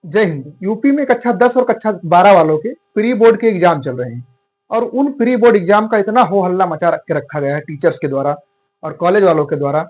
जय हिंद। यूपी में कक्षा 10 और कक्षा 12 वालों के प्री बोर्ड के एग्जाम चल रहे हैं और उन प्री बोर्ड एग्जाम का इतना हो हल्ला मचा के रखा गया है टीचर्स के द्वारा और कॉलेज वालों के द्वारा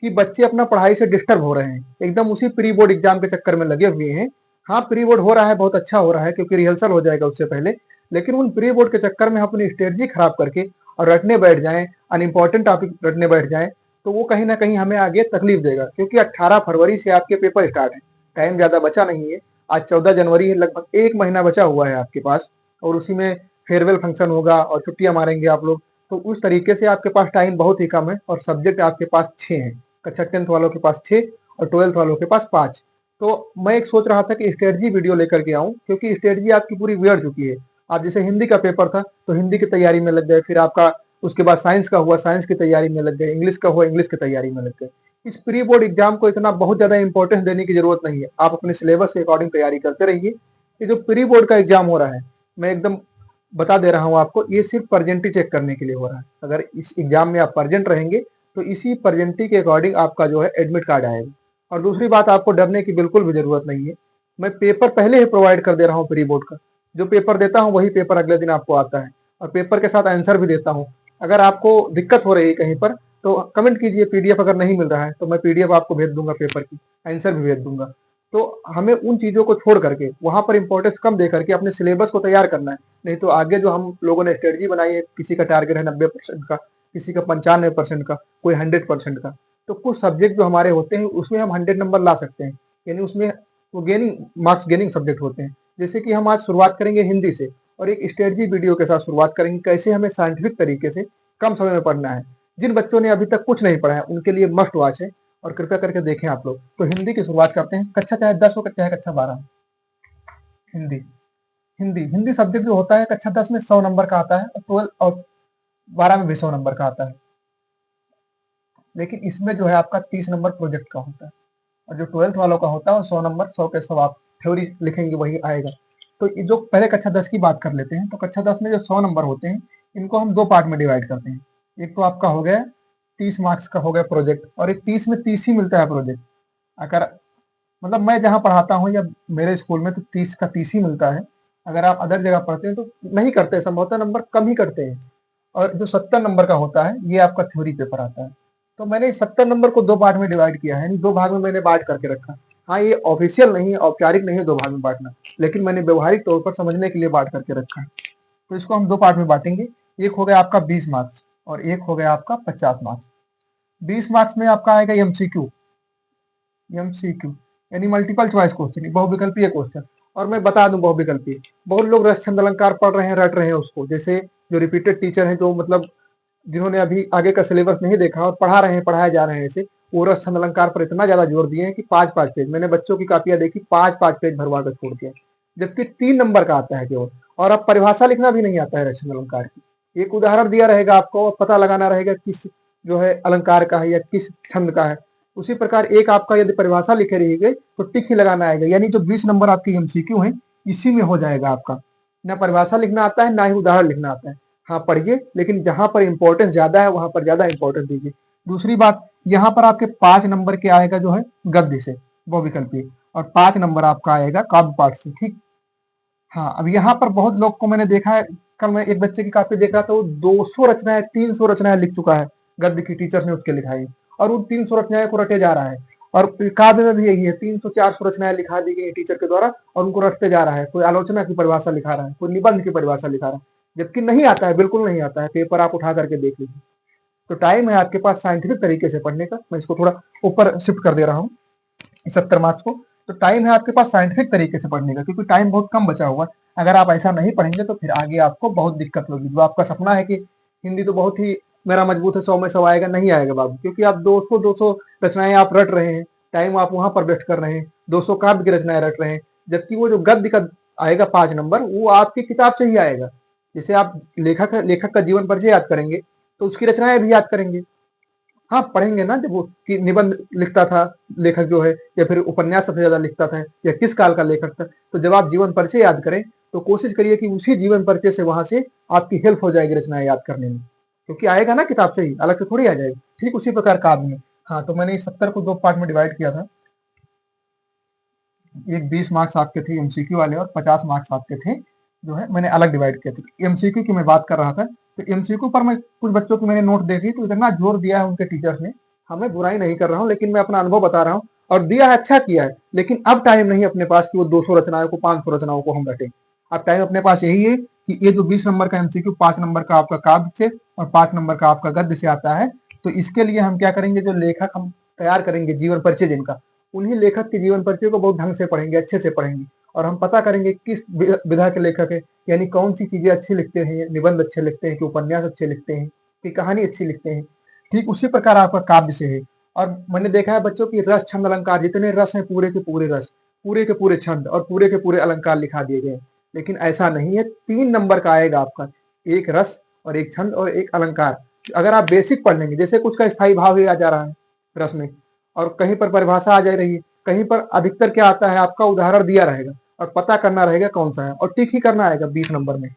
कि बच्चे अपना पढ़ाई से डिस्टर्ब हो रहे हैं, एकदम उसी प्री बोर्ड एग्जाम के चक्कर में लगे हुए हैं। हाँ, प्री बोर्ड हो रहा है, बहुत अच्छा हो रहा है क्योंकि रिहर्सल हो जाएगा उससे पहले, लेकिन उन प्री बोर्ड के चक्कर में अपनी स्ट्रेटजी खराब करके और रटने बैठ जाएं, अनइम्पोर्टेंट टॉपिक रटने बैठ जाएं, तो वो कहीं ना कहीं हमें आगे तकलीफ देगा क्योंकि 18 फरवरी से आपके पेपर स्टार्ट है। टाइम ज्यादा बचा नहीं है। आज 14 जनवरी है, लगभग एक महीना बचा हुआ है आपके पास और उसी में फेयरवेल फंक्शन होगा और छुट्टियां मारेंगे आप लोग। तो उस तरीके से आपके पास टाइम बहुत ही कम है और सब्जेक्ट आपके पास 6 हैं। कक्षा 10th वालों के पास 6 और 12th वालों के पास 5। तो मैं एक सोच रहा था कि स्ट्रेटजी वीडियो लेकर के आऊं क्योंकि स्ट्रेटजी आपकी पूरी बिगड़ चुकी है। आप जैसे हिंदी का पेपर था तो हिंदी की तैयारी में लग गए, फिर आपका उसके बाद साइंस का हुआ, साइंस की तैयारी में लग गए, इंग्लिश का हुआ, इंग्लिश की तैयारी में लग गए। इस प्री बोर्ड एग्जाम को इतना बहुत ज्यादा इंपॉर्टेंस देने की जरूरत नहीं है। आप अपने सिलेबस के अकॉर्डिंग तैयारी करते रहिए। ये जो प्री बोर्ड का एग्जाम हो रहा है, मैं एकदम बता दे रहा हूँ आपको, ये सिर्फ परजेंटी चेक करने के लिए हो रहा है। अगर इस एग्जाम में आप परजेंट रहेंगे तो इसी परजेंटी के अकॉर्डिंग आपका जो है एडमिट कार्ड आएगा। और दूसरी बात, आपको डरने की बिल्कुल भी जरूरत नहीं है। मैं पेपर पहले ही प्रोवाइड कर दे रहा हूँ प्री बोर्ड का। जो पेपर देता हूँ वही पेपर अगले दिन आपको आता है और पेपर के साथ आंसर भी देता हूँ। अगर आपको दिक्कत हो रही है कहीं पर तो कमेंट कीजिए, पीडीएफ अगर नहीं मिल रहा है तो मैं पीडीएफ आपको भेज दूंगा, पेपर की आंसर भी भेज दूंगा। तो हमें उन चीजों को छोड़ करके वहां पर इंपॉर्टेंस कम दे करके अपने सिलेबस को तैयार करना है। नहीं तो आगे जो हम लोगों ने स्ट्रेटजी बनाई है, किसी का टारगेट है 90% का, किसी का 95% का, कोई 100% का। तो कुछ सब्जेक्ट जो हमारे होते हैं उसमें हम 100 नंबर ला सकते हैं, यानी उसमें वो गेनिंग मार्क्स गेनिंग सब्जेक्ट होते हैं। जैसे कि हम आज शुरुआत करेंगे हिंदी से और एक स्ट्रेटजी वीडियो के साथ शुरुआत करेंगे कैसे हमें साइंटिफिक तरीके से कम समय में पढ़ना है। जिन बच्चों ने अभी तक कुछ नहीं पढ़ा है उनके लिए मस्ट वॉच है और कृपया करके देखें आप लोग। तो हिंदी की शुरुआत करते हैं, कक्षा चाहे 10 हो चाहे कक्षा 12। हिंदी हिंदी हिंदी सब्जेक्ट जो होता है कक्षा 10 में 100 नंबर का आता है और 12 और 12 में भी 100 नंबर का आता है। लेकिन इसमें जो है आपका 30 नंबर प्रोजेक्ट का होता है और जो 12th वालों का होता है वो 100 नंबर, 100 के 100 आप थ्योरी लिखेंगे वही आएगा। तो ये जो पहले कक्षा 10 की बात कर लेते हैं, तो कक्षा 10 में जो 100 नंबर होते हैं इनको हम दो पार्ट में डिवाइड करते हैं। एक तो आपका हो गया 30 मार्क्स का हो गया प्रोजेक्ट, और एक 30 में 30 ही मिलता है प्रोजेक्ट। अगर मतलब मैं जहाँ पढ़ाता हूँ या मेरे स्कूल में तो 30 का 30 ही मिलता है। अगर आप अदर जगह पढ़ते हैं तो नहीं करते, संभवतः नंबर कम ही करते हैं। और जो 70 नंबर का होता है ये आपका थ्योरी पेपर आता है। तो मैंने इस 70 नंबर को दो पार्ट में डिवाइड किया है, यानी दो भाग में मैंने बांट करके रखा। हाँ, ये ऑफिशियल नहीं है, औपचारिक नहीं है दो भाग में बांटना, लेकिन मैंने व्यवहारिक तौर पर समझने के लिए बांट करके रखा है। तो इसको हम दो पार्ट में बांटेंगे। एक हो गया आपका 20 मार्क्स और एक हो गया आपका 50 मार्क्स। 20 मार्क्स में आपका आएगा एमसीक्यू। एमसीक्यू यानी मल्टीपल चॉइस क्वेश्चन, बहुविकल्पीय क्वेश्चन। और मैं बता दूं बहुविकल्पीय, बहुत लोग रस छंद अलंकार पढ़ रहे हैं, रट रहे हैं उसको। जैसे जो रिपीटेड टीचर हैं, जो मतलब जिन्होंने अभी आगे का सिलेबस नहीं देखा और पढ़ा रहे हैं, पढ़ाए जा रहे हैं ऐसे, वो रस छंद अलंकार पर इतना ज्यादा जोर दिए हैं कि 5-5 पेज, मैंने बच्चों की कापियां देखी, 5-5 पेज भरवा कर छोड़ दिया, जबकि 3 नंबर का आता है केवल। और अब परिभाषा लिखना भी नहीं आता है रस छंद अलंकार की। एक उदाहरण दिया रहेगा आपको और पता लगाना रहेगा किस जो है अलंकार का है या किस छंद का है। उसी प्रकार एक आपका यदि परिभाषा लिखे रहेगी तो टिक ही लगाना आएगा, यानी जो 20 नंबर आपकी एमसीक्यू है इसी में हो जाएगा आपका। ना परिभाषा लिखना आता है, ना ही उदाहरण लिखना आता है। हाँ, पढ़िए, लेकिन जहां पर इंपॉर्टेंस ज्यादा है वहां पर ज्यादा इंपॉर्टेंस दीजिए। दूसरी बात, यहाँ पर आपके 5 नंबर के आएगा जो है गद्य से, वो विकल्पीय, और 5 नंबर आपका आएगा काव्य पाठ से। ठीक। हाँ, अब यहाँ पर बहुत लोग को मैंने देखा है, कल मैं एक बच्चे की कॉपी देख रहा था, वो 200 रचनाएं, 300 रचनाएं लिख चुका है, गद्य की टीचर ने उसके लिखाई, और उन 300 रचनाएं को रटे जा रहा है। और काव्य में भी यही है, 300-400 रचनाएं लिखा दी गई टीचर के द्वारा और उनको रटते जा रहा है। कोई आलोचना की परिभाषा लिखा रहा है, कोई निबंध की परिभाषा लिखा रहा है, जबकि नहीं आता है, बिल्कुल नहीं आता है। पेपर आप उठा करके देख लीजिए। तो टाइम है आपके पास साइंटिफिक तरीके से पढ़ने का। मैं इसको थोड़ा ऊपर शिफ्ट कर दे रहा हूँ 70 मार्क्स को। तो टाइम है आपके पास साइंटिफिक तरीके से पढ़ने का, क्योंकि टाइम बहुत कम बचा हुआ है। अगर आप ऐसा नहीं पढ़ेंगे तो फिर आगे आपको बहुत दिक्कत होगी। जो आपका सपना है कि हिंदी तो बहुत ही मेरा मजबूत है, 100 में 100 आएगा, नहीं आएगा बाबू, क्योंकि आप 200-200 रचनाएं आप रट रहे हैं, टाइम आप वहां पर वेस्ट कर रहे हैं, 200 काव्य की रचनाएं रट रहे हैं। जबकि वो जो गद्य का आएगा 5 नंबर, वो आपकी किताब से ही आएगा। जैसे आप लेखक लेखक का जीवन परिचय याद करेंगे तो उसकी रचनाएं भी याद करेंगे। हाँ, पढ़ेंगे ना, जब वो कि निबंध लिखता था लेखक जो है, या फिर उपन्यास सबसे ज्यादा लिखता था, या किस काल का लेखक था। तो जब आप जीवन परिचय याद करें तो कोशिश करिए कि उसी जीवन परिचय से वहां से आपकी हेल्प हो जाएगी रचनाएं याद करने में, क्योंकि आएगा ना किताब से ही, अलग से थोड़ी आ जाएगी। ठीक उसी प्रकार काव्य में। हाँ, तो मैंने इस 70 को दो पार्ट में डिवाइड किया था। एक 20 मार्क्स आपके थे एमसीक्यू वाले और 50 मार्क्स आपके थे जो है मैंने अलग डिवाइड किए थे। एमसीक्यू की मैं बात कर रहा था, तो एमसीक्यू पर मैं कुछ बच्चों की मैंने नोट देखी तो इतना जोर दिया है उनके टीचर्स ने, हमें बुराई नहीं कर रहा हूँ लेकिन मैं अपना अनुभव बता रहा हूँ, और दिया है अच्छा किया है, लेकिन अब टाइम नहीं अपने पास कि वो 200 रचनाओं को 500 रचनाओं को हम रटें। अब टाइम अपने पास यही है कि ये जो 20 नंबर का एमसीक्यू 5 नंबर का आपका काव्य से और 5 नंबर का आपका गद्य से आता है, तो इसके लिए हम क्या करेंगे, जो लेखक हम तैयार करेंगे जीवन परिचय जिनका, उन्हीं लेखक के जीवन परिचय को बहुत ढंग से पढ़ेंगे, अच्छे से पढ़ेंगे, और हम पता करेंगे किस विधा के लेखक है, यानी कौन सी चीजें अच्छी लिखते हैं, निबंध अच्छे लिखते हैं कि उपन्यास अच्छे लिखते हैं कि कहानी अच्छी लिखते हैं। ठीक उसी प्रकार आपका काव्य से है। और मैंने देखा है बच्चों की रस छंद अलंकार जितने रस है पूरे के पूरे रस, पूरे के पूरे छंद और पूरे के पूरे अलंकार लिखा दिए गए, लेकिन ऐसा नहीं है। 3 नंबर का आएगा आपका, एक रस और एक छंद और एक अलंकार। अगर आप बेसिक पढ़ लेंगे, जैसे कुछ का स्थायी भाव ही आ जा रहा है रस में, और कहीं पर परिभाषा आ जा रही है, कहीं पर अधिकतर क्या आता है आपका उदाहरण दिया रहेगा और पता करना रहेगा कौन सा है, और टिक ही करना आएगा 20 नंबर में,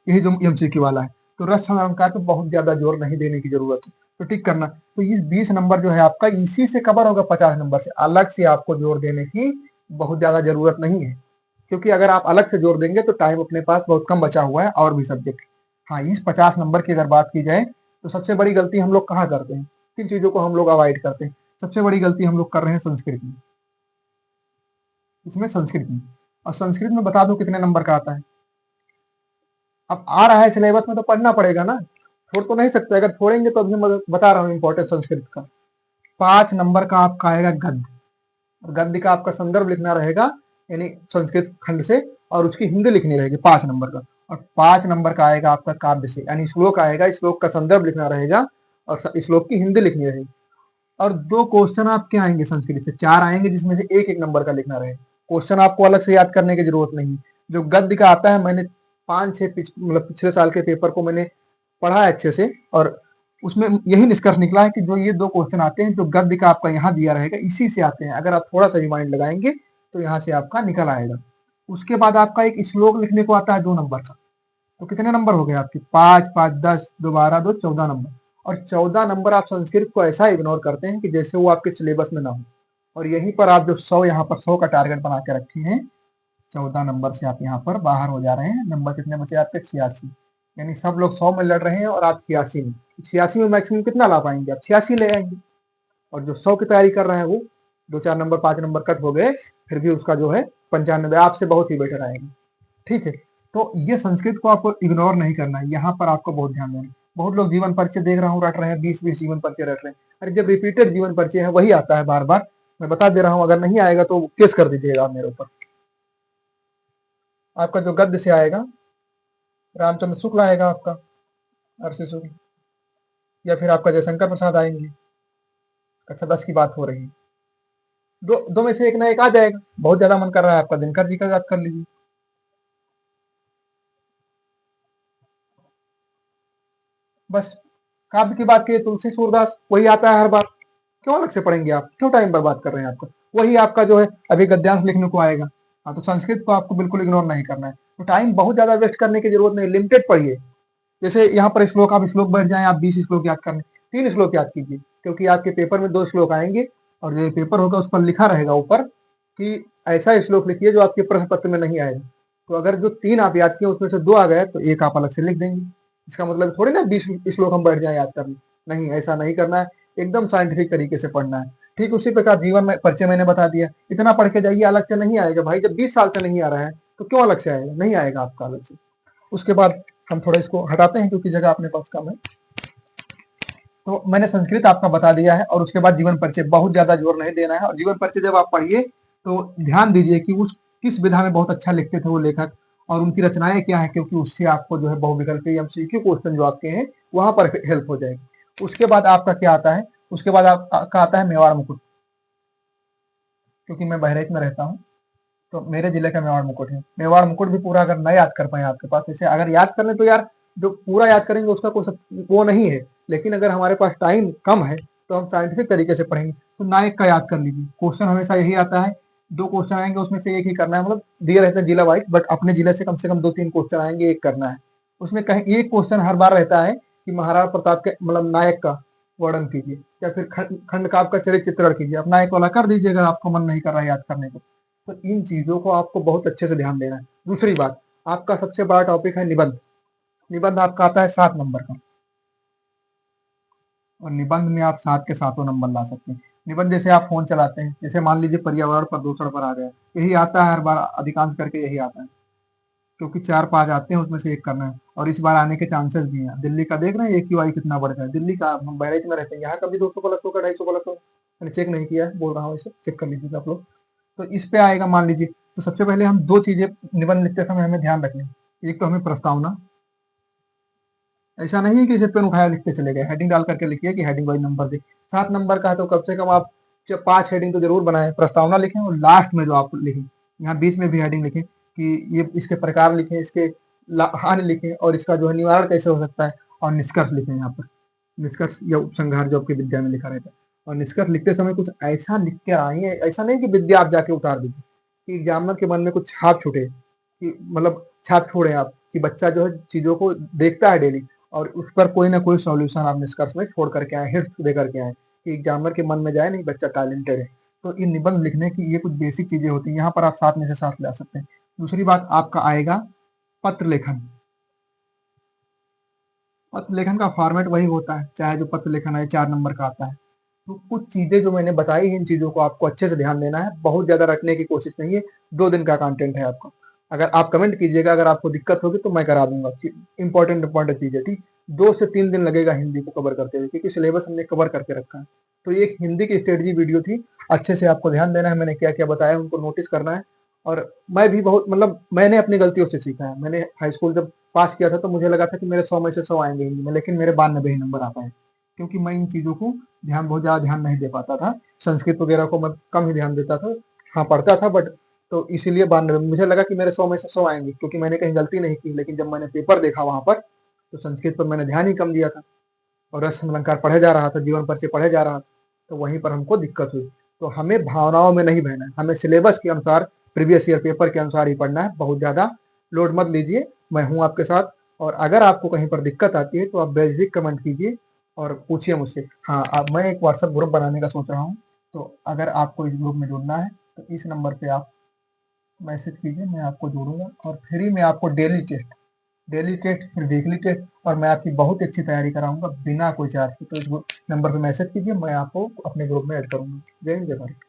यही जो एमसीक्यू वाला है। तो रस छंद अलंकार पे बहुत ज्यादा जोर नहीं देने की जरूरत है, तो टिक करना। तो ये 20 नंबर जो है आपका इसी से कवर होगा 50 नंबर से, अलग से आपको जोर देने की बहुत ज्यादा जरूरत नहीं है, क्योंकि अगर आप अलग से जोर देंगे तो टाइम अपने पास बहुत कम बचा हुआ है और भी सब्जेक्ट। हाँ, इस 50 नंबर की अगर बात की जाए तो सबसे बड़ी गलती हम लोग कहाँ करते हैं, किन चीजों को हम लोग अवॉइड करते हैं। सबसे बड़ी गलती हम लोग कर रहे हैं संस्कृत में, इसमें संस्कृत में, और संस्कृत में बता दो कितने नंबर का आता है। अब आ रहा है सिलेबस में तो पढ़ना पड़ेगा ना, छोड़ तो नहीं सकते, अगर छोड़ेंगे तो अभी मैं बता रहा हूँ इंपॉर्टेंट संस्कृत का। 5 नंबर का आपका आएगा गद्य, और गद्य का आपका संदर्भ लिखना रहेगा, यानी संस्कृत खंड से, और उसकी हिंदी लिखनी रहेगी 5 नंबर का। और 5 नंबर का आएगा आपका काव्य से, यानी श्लोक आएगा, श्लोक का संदर्भ लिखना रहेगा और श्लोक की हिंदी लिखनी रहेगी। और 2 क्वेश्चन आपके आएंगे संस्कृत से, 4 आएंगे जिसमें से एक एक नंबर का लिखना रहेगा। क्वेश्चन आपको अलग से याद करने की जरूरत नहीं। जो गद्य का आता है, मैंने 5-6 मतलब पिछले साल के पेपर को मैंने पढ़ा है अच्छे से, और उसमें यही निष्कर्ष निकला है कि जो ये 2 क्वेश्चन आते हैं, जो गद्य का आपका यहाँ दिया रहेगा इसी से आते हैं, अगर आप थोड़ा सा रिमाइंड लगाएंगे तो यहाँ से आपका निकल आएगा। उसके बाद आपका एक श्लोक लिखने को आता है 2 नंबर का, तो कितने नंबर हो गए आपके, 5, 5, 10, 2, 12, 2, 14 नंबर। और 14 नंबर आप संस्कृत को ऐसा इग्नोर करते हैं कि जैसे वो आपके सिलेबस में ना हो, और यहीं पर आप जो 100 यहाँ पर 100 का टारगेट बना के रखे हैं, 14 नंबर से आप यहाँ पर बाहर हो जा रहे हैं। नंबर कितने बचे आपके, 86, यानी सब लोग 100 में लड़ रहे हैं और आप 86 में। 86 में मैक्सिमम कितना ला पाएंगे आप, 86 ले आएंगे। और जो 100 की तैयारी कर रहे हैं वो 2-4 नंबर 5 नंबर कट हो गए, फिर भी उसका जो है 95 आपसे बहुत ही बेटर आएगा। ठीक है, तो ये संस्कृत को आपको इग्नोर नहीं करना है, यहाँ पर आपको बहुत ध्यान देना है। बहुत लोग जीवन परिचय देख रहा हूँ रट रहे हैं, 20-20 जीवन परिचय रट रहे हैं। अरे जब रिपीटेड जीवन परिचय है वही आता है बार बार, मैं बता दे रहा हूँ, अगर नहीं आएगा तो केस कर दीजिएगा आप मेरे ऊपर। आपका जो गद्य से आएगा, रामचंद्र शुक्ल आएगा आपका, अरसी शुक्ल, या फिर आपका जयशंकर प्रसाद आएंगे। कक्षा 10 की बात हो रही है, दो दो में से एक ना एक आ जाएगा। बहुत ज्यादा मन कर रहा है आपका, दिनकर जी का याद कर लीजिए। बस काव्य की बात की, तुलसी सूरदास वही आता है हर बार, क्यों अलग से पढ़ेंगे आप, क्यों टाइम बर्बाद कर रहे हैं आपका। वही आपका जो है अभी गद्यांश लिखने को आएगा। हाँ, तो संस्कृत को आपको बिल्कुल इग्नोर नहीं करना है, तो टाइम बहुत ज्यादा वेस्ट करने की जरूरत नहीं, लिमिटेड पढ़िए। जैसे यहाँ पर श्लोक, आप श्लोक बैठ जाए, आप 20 श्लोक याद करने, 3 श्लोक याद कीजिए, क्योंकि आपके पेपर में 2 श्लोक आएंगे, और जो पेपर होगा उस पर लिखा रहेगा ऊपर कि ऐसा श्लोक लिखिए जो आपके प्रश्न पत्र में नहीं आएगा। तो अगर जो 3 आप याद किए उसमें से 2 आ गए तो एक आप अलग से लिख देंगे। इसका मतलब थोड़ी ना 20 श्लोक हम बैठ जाए याद करने, नहीं, ऐसा नहीं करना है, एकदम साइंटिफिक तरीके से पढ़ना है। ठीक उसी प्रकार जीवन में परिचय मैंने बता दिया, इतना पढ़ के जाइए, अलग से नहीं आएगा भाई। जब 20 साल से नहीं आ रहा है तो क्यों अलग से आएगा, नहीं आएगा आपका अलग से। उसके बाद हम थोड़ा इसको हटाते हैं क्योंकि जगह अपने पास कम है। तो मैंने संस्कृत आपका बता दिया है, और उसके बाद जीवन परिचय, बहुत ज्यादा जोर नहीं देना है। और जीवन परिचय जब आप पढ़िए तो ध्यान दीजिए कि उस किस विधा में बहुत अच्छा लिखते थे वो लेखक, और उनकी रचनाएं क्या है, क्योंकि उससे आपको जो है बहुविकल्पीय एमसीक्यू क्वेश्चन जो आपके हैं वहां पर हेल्प हो जाएगी। उसके बाद आपका क्या आता है, उसके बाद आपका आता है मेवाड़ मुकुट, क्योंकि मैं बहराइच में रहता हूँ तो मेरे जिले का मेवाड़ मुकुट है। मेवाड़ मुकुट भी पूरा अगर न याद कर पाए आपके पास, जैसे अगर याद कर ले तो यार जो पूरा याद करेंगे उसका कोई वो नहीं है, लेकिन अगर हमारे पास टाइम कम है तो हम साइंटिफिक तरीके से पढ़ेंगे। तो नायक का याद कर लीजिए, क्वेश्चन हमेशा यही आता है, 2 क्वेश्चन आएंगे उसमें से एक ही करना है, मतलब दिए रहते हैं जिला वाइज, बट अपने जिले से कम 2-3 क्वेश्चन आएंगे, एक करना है। उसमें कहीं एक क्वेश्चन हर बार रहता है कि महाराणा प्रताप के मतलब नायक का वर्णन कीजिए, या फिर खंड काव्य का चरित्र चित्रण कीजिए। आप नायक वाला कर दीजिए अगर आपको मन नहीं कर रहा है याद करने को। तो इन चीज़ों को आपको बहुत अच्छे से ध्यान देना है। दूसरी बात, आपका सबसे बड़ा टॉपिक है निबंध। निबंध आपका आता है 7 नंबर का, और निबंध में आप 7 के सातों नंबर ला सकते हैं। निबंध जैसे आप फ़ोन चलाते हैं, जैसे मान लीजिए पर्यावरण प्रदूषण पर आ गया, यही आता है हर बार, अधिकांश करके यही आता है, क्योंकि 4-5 आते हैं, उसमें से एक करना है और इस बार आने के चांसेस भी हैं। दिल्ली का देख रहे हैं AQI कितना बढ़ गया है, दिल्ली का, हम बहराइच में रहते हैं, यहाँ का भी 200 प्लस होगा, 250 प्लस होगा, मैंने चेक नहीं किया है, बोल रहा हूँ इसे, चेक कर लीजिएगा आप लोग। तो इस पे आएगा मान लीजिए, तो सबसे पहले हम 2 चीज़ें निबंध लिखते समय हमें ध्यान रखनी है। एक तो हमें प्रस्तावना, ऐसा नहीं है कि इसे पेन उठाया लिखते चले गए, हेडिंग डाल करके लिखिए कि हेडिंग वाइज नंबर दे। 7 नंबर का है तो कम से कम आप 5 हेडिंग तो जरूर बनाएं, प्रस्तावना लिखें और लास्ट में जो आप लिखें, यहाँ बीच में भी हेडिंग लिखें कि ये इसके प्रकार लिखें, इसके हानि लिखें और इसका जो है निवारण कैसे हो सकता है, और निष्कर्ष लिखें यहाँ पर, निष्कर्ष या उपसंहार जो आपकी विद्या में लिखा रहता है। और निष्कर्ष लिखते समय कुछ ऐसा लिख के आइए, ऐसा नहीं कि विद्या आप जाके उतार दीजिए, कि एग्जामिनर के मन में कुछ छाप छूटे, कि मतलब छाप छोड़े आप, कि बच्चा जो है चीज़ों को देखता है डेली और उस पर कोई ना कोई सॉल्यूशन आप निष्कर्ष में छोड़ करके आए, हिट्स दे करके आए, कि एग्जामिनर के मन में जाए नहीं बच्चा टैलेंटेड है। तो ये निबंध लिखने की ये कुछ बेसिक चीज़ें होती हैं, यहाँ पर आप 7 में से 7 ला सकते हैं। दूसरी बात आपका आएगा पत्र लेखन। पत्र लेखन का फॉर्मेट वही होता है, चाहे जो पत्र लेखन है 4 नंबर का आता है। तो कुछ चीज़ें जो मैंने बताई हैं, इन चीज़ों को आपको अच्छे से ध्यान देना है, बहुत ज़्यादा रटने की कोशिश नहीं है, 2 दिन का कंटेंट है आपका। अगर आप कमेंट कीजिएगा, अगर आपको दिक्कत होगी तो मैं करा दूँगा, इम्पोर्टेंट इम्पोर्टेंट चीज़ें, ठीक? 2 से 3 दिन लगेगा हिंदी को कवर करते हुए, क्योंकि सिलेबस हमने कवर करके रखा है। तो ये एक हिंदी की स्ट्रेटजी वीडियो थी, अच्छे से आपको ध्यान देना है, मैंने क्या-क्या बताया उनको नोटिस करना है। और मैं भी बहुत, मतलब मैंने अपनी गलतियों से सीखा है। मैंने हाई स्कूल जब पास किया था तो मुझे लगा था कि मेरे 100 में से 100 आएँगे हिंदी में, लेकिन मेरे 92 ही नंबर आ पाए, क्योंकि मैं इन चीज़ों को बहुत ज़्यादा ध्यान नहीं दे पाता था। संस्कृत वगैरह को मैं कम ही ध्यान देता था। हाँ, पढ़ता था बट, तो इसीलिए 92 मुझे लगा कि मेरे 100 में से 100 आएँगे, क्योंकि मैंने कहीं गलती नहीं की। लेकिन जब मैंने पेपर देखा वहाँ पर, तो संस्कृत पर मैंने ध्यान ही कम दिया था और रस अलंकार पढ़े जा रहा था, जीवन परिचय पढ़े जा रहा था, तो वहीं पर हमको दिक्कत हुई। तो हमें भावनाओं में नहीं बहना है, हमें सिलेबस के अनुसार, प्रीवियस ईयर पेपर के अनुसार ही पढ़ना है। बहुत ज़्यादा लोड मत लीजिए, मैं हूँ आपके साथ। और अगर आपको कहीं पर दिक्कत आती है तो आप बेझिझक कमेंट कीजिए और पूछिए मुझसे। हाँ, अब मैं एक व्हाट्सएप ग्रुप बनाने का सोच रहा हूँ, तो अगर आपको इस ग्रुप में जुड़ना है तो इस नंबर पे आप मैसेज कीजिए, मैं आपको जोड़ूँगा और फ्री में आपको डेली टेस्ट, फिर वीकली टेस्ट, और मैं आपकी बहुत अच्छी तैयारी कराऊँगा बिना कोई चार्ज के। तो इस नंबर पे मैसेज कीजिए, मैं आपको अपने ग्रुप में ऐड करूँगा। जय हिंद, जय भारत।